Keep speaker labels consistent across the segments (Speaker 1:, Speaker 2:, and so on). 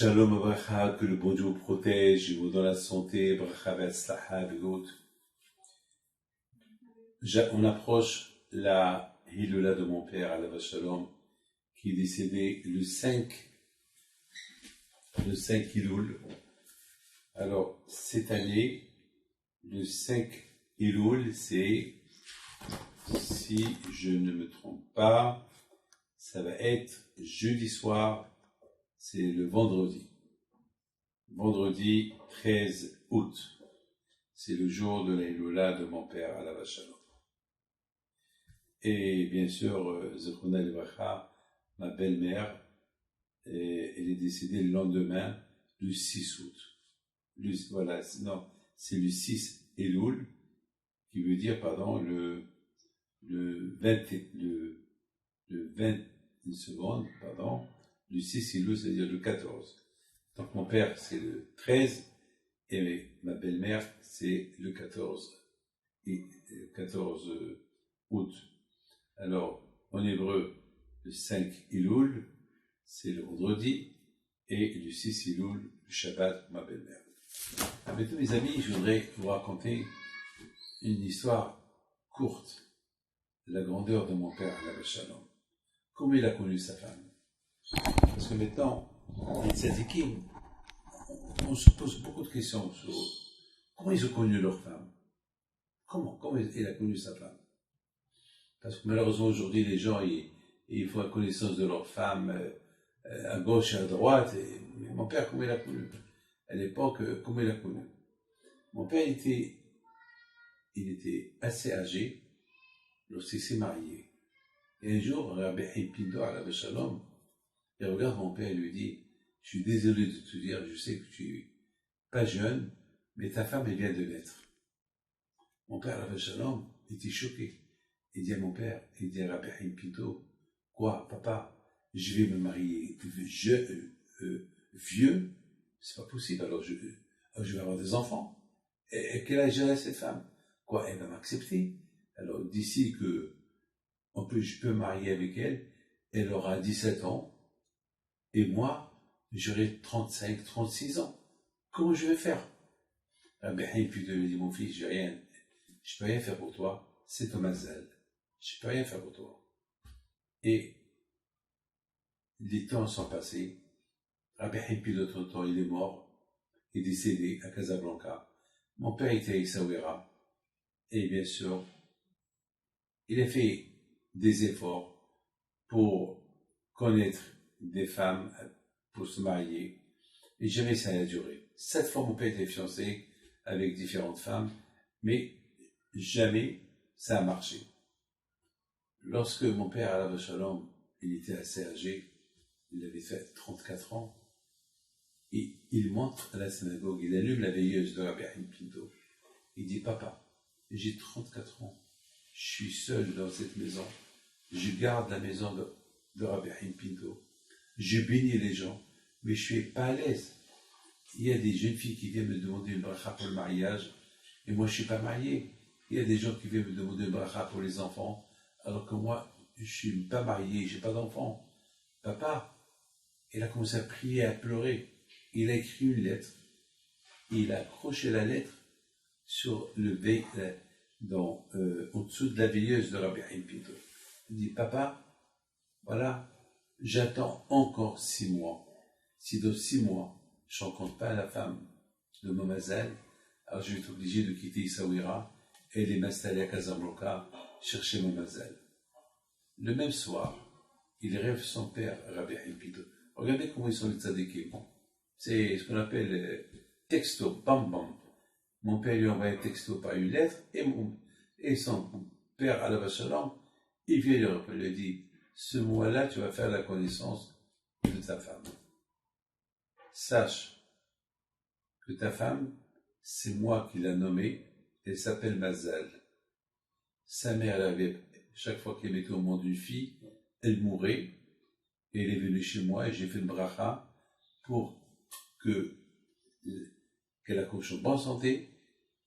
Speaker 1: Shalom Abracha, que le bon Dieu vous protège, vous donne la santé, Bracha Ve'atzlacha Begout. On approche la Hilula de mon père, Alav Shalom, qui est décédé le 5 Elul. Alors, cette année, le 5 Elul, c'est, si je ne me trompe pas, ça va être jeudi soir, c'est le vendredi. Vendredi 13 août. C'est le jour de la Hilula de mon père, Alav Shalom. Et bien sûr, Zechona Livracha, ma belle-mère, elle est décédée le lendemain, le 6 août. Voilà, non, c'est le 6 Elul, qui veut dire, pardon, le 20, une seconde, pardon, le 6 Elul, c'est-à-dire le 14. Donc mon père, c'est le 13, et ma belle-mère, c'est le 14 août. Alors, en hébreu, le 5 Elul, c'est le vendredi, et le 6 Elul, le Shabbat, ma belle-mère. Avec tous mes amis, je voudrais vous raconter une histoire courte, la grandeur de mon père, Alav Shalom. Comment il a connu sa femme? Parce que maintenant, les tzadikim, on se pose beaucoup de questions sur comment ils ont connu leur femme. Comment il a connu sa femme? Parce que malheureusement aujourd'hui les gens ils font la connaissance de leur femme à gauche et à droite. Mais mon père, comment il a connu? À l'époque, comment il a connu? Mon père il était assez âgé lorsqu'il s'est marié. Et un jour, Rabbi Pindo, Alav Shalom, il regarde mon père et lui dit: je suis désolé de te dire, je sais que tu es pas jeune, mais ta femme elle vient de naître. Mon père, Alav Shalom, était choqué. Il dit à mon père, il dit à Rabbi Pinto: quoi, papa, je vais me marier vieux? C'est pas possible, alors je vais avoir des enfants. Et quel âge a cette femme? Quoi, elle va m'accepter? Alors d'ici que je peux me marier avec elle, elle aura 17 ans, et moi, j'aurai 35, 36 ans. Comment je vais faire? Rabbi Pinto lui dit: mon fils, je peux rien faire pour toi, c'est ton mazal. Je peux rien faire pour toi. Et les temps sont passés. Rabbi Hippi, d'autre temps, il est mort, il est décédé à Casablanca. Mon père était à Essaouira. Et bien sûr, il a fait des efforts pour connaître des femmes, pour se marier. Et jamais ça n'a duré. 7 fois, mon père était fiancé avec différentes femmes, mais jamais ça a marché. Lorsque mon père, Alav Shalom, il était assez âgé, il avait fait 34 ans, et il monte à la synagogue, il allume la veilleuse de Rabbi Pinto. Il dit: papa, j'ai 34 ans, je suis seul dans cette maison, je garde la maison de Rabbi Pinto, je bénis les gens, mais je suis pas à l'aise. Il y a des jeunes filles qui viennent me demander une bracha pour le mariage, et moi je suis pas marié. Il y a des gens qui viennent me demander une bracha pour les enfants, alors que moi, je suis pas marié, j'ai pas d'enfant. Papa, il a commencé à prier, à pleurer. Il a écrit une lettre. Et il a accroché la lettre sur en dessous de la veilleuse de Rabbi Pinto. Il dit: papa, voilà, j'attends encore 6 mois. Si dans 6 mois, je ne rencontre pas la femme de mon mazal, alors je vais être obligé de quitter Essaouira et de m'installer à Casablanca, chercher mon mazal. Le même soir, il rêve son père, Rabbi Pinto. Regardez comment ils sont les tzadikim. C'est ce qu'on appelle texto, bam bam. Mon père lui envoie un texto par une lettre, et son père, Alav Shalom, il vient lui dit: ce mois-là, tu vas faire la connaissance de ta femme. Sache que ta femme, c'est moi qui l'ai nommée, elle s'appelle Mazal. Sa mère, chaque fois qu'elle mettait au monde une fille, elle mourait, et elle est venue chez moi, et j'ai fait une bracha pour qu'elle accouche en bonne santé,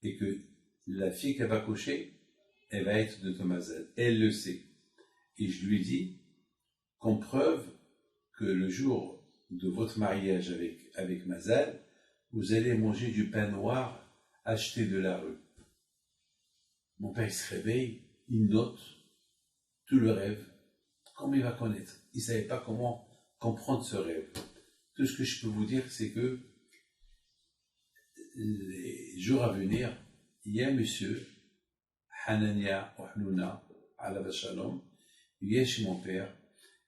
Speaker 1: et que la fille qu'elle va accoucher, elle va être de ton mazal. Elle le sait. Et je lui dis, comme preuve, que le jour de votre mariage avec Mazal, vous allez manger du pain noir acheté de la rue. Mon père, il se réveille, il note tout le rêve, comment il va connaître. Il ne savait pas comment comprendre ce rêve. Tout ce que je peux vous dire, c'est que les jours à venir, il y a un monsieur, Hanania ou Hanouna, Alava Shalom, il vient chez mon père,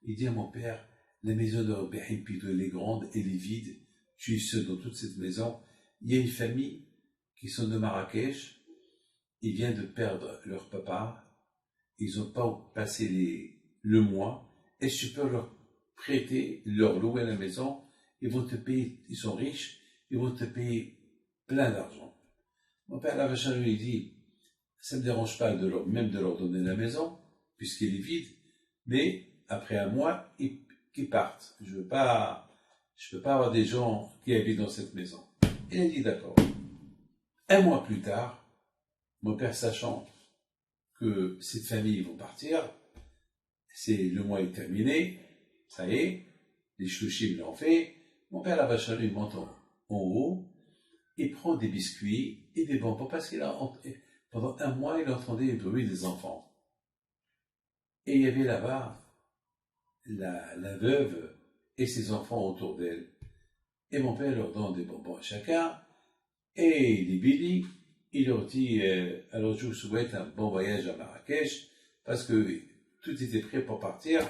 Speaker 1: il dit à mon père, la maison de Rabbi Haim Pinto, elle est grande, elle est vide, tu es seul dans toute cette maison, il y a une famille qui sont de Marrakech, ils viennent de perdre leur papa, ils n'ont pas passé le mois, et je peux leur prêter, leur louer la maison, ils vont te payer, ils sont riches, ils vont te payer plein d'argent. Mon père Alava Shalom lui dit, ça ne me dérange pas même de leur donner la maison, puisqu'elle est vide, mais après un mois, qu'ils partent. Je peux pas avoir des gens qui habitent dans cette maison. Il a dit d'accord. Un mois plus tard, mon père, sachant que cette famille vont partir, le mois est terminé, ça y est, les chouchim l'ont fait, mon père, la vache, il monte en haut, il prend des biscuits et des bonbons, parce pendant un mois, il entendait le bruit des enfants. Et il y avait là-bas la veuve et ses enfants autour d'elle. Et mon père leur donne des bonbons à chacun, et les bénis, il leur dit, alors je vous souhaite un bon voyage à Marrakech, parce que tout était prêt pour partir.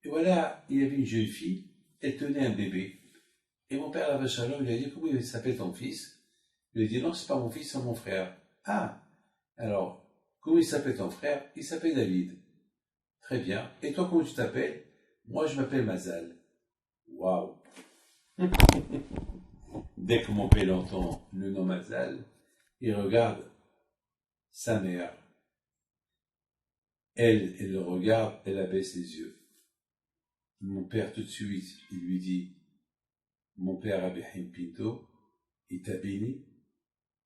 Speaker 1: Et voilà, il y avait une jeune fille, elle tenait un bébé. Et mon père, Alava Shalom, lui a dit, comment il s'appelle ton fils? Il lui a dit, non, c'est pas mon fils, c'est mon frère. Ah, alors, comment il s'appelle ton frère? Il s'appelle David. Très bien. Et toi, comment tu t'appelles? Moi, je m'appelle Mazal. Waouh! Dès que mon père entend le nom Mazal, il regarde sa mère. Elle le regarde, elle abaisse les yeux. Mon père, tout de suite, il lui dit, mon père Rabbi Haim Pinto, il t'a béni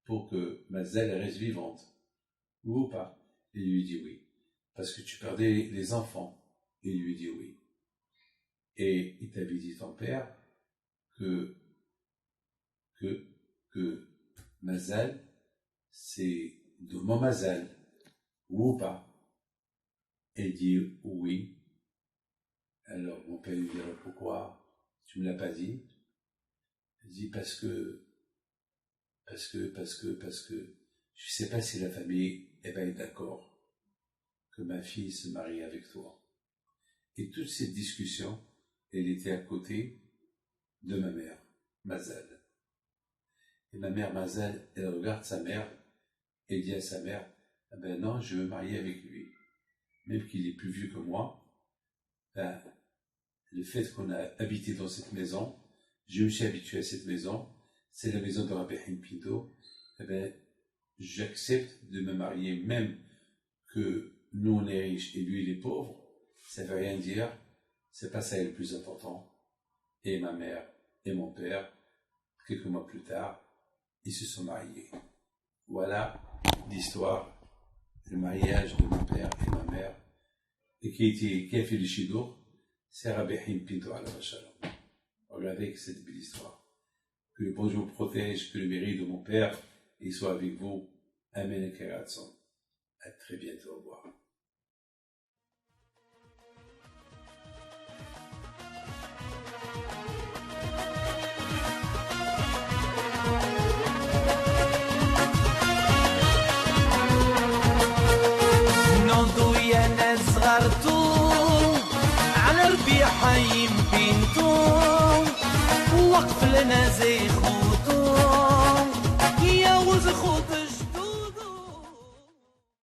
Speaker 1: pour que Mazal reste vivante. Ou pas? Il lui dit oui. Parce que tu perdais les enfants. Il lui dit oui. Et il t'avait dit, ton père, que Mazal, c'est de mon Mazal. Ou pas? Elle dit oui. Alors mon père lui dit, pourquoi tu ne me l'as pas dit? Il dit parce que je ne sais pas si la famille va être d'accord que ma fille se marie avec toi. Et toute cette discussion, elle était à côté de ma mère, Mazal. Et ma mère, Mazal, elle regarde sa mère et dit à sa mère, ah ben non, je veux me marier avec lui. Même qu'il est plus vieux que moi, ben, le fait qu'on a habité dans cette maison, je me suis habitué à cette maison, c'est la maison de Rabbi Haim Pinto, eh ben, j'accepte de me marier, même que nous on est riches et lui il est pauvre, ça ne veut rien dire, c'est pas ça le plus important. Et ma mère et mon père, quelques mois plus tard, ils se sont mariés. Voilà l'histoire, le mariage de mon père et ma mère, et qui a fait le chidour, c'est Rabbi Haim Pinto Alava Shalom. Regardez cette belle histoire. Que le bon Dieu vous protège, que le mérite de mon père il soit avec vous. Amen et Keratzon. À très bientôt. Au revoir.
Speaker 2: على ربيع حيم بنتو وقف لنا زي خود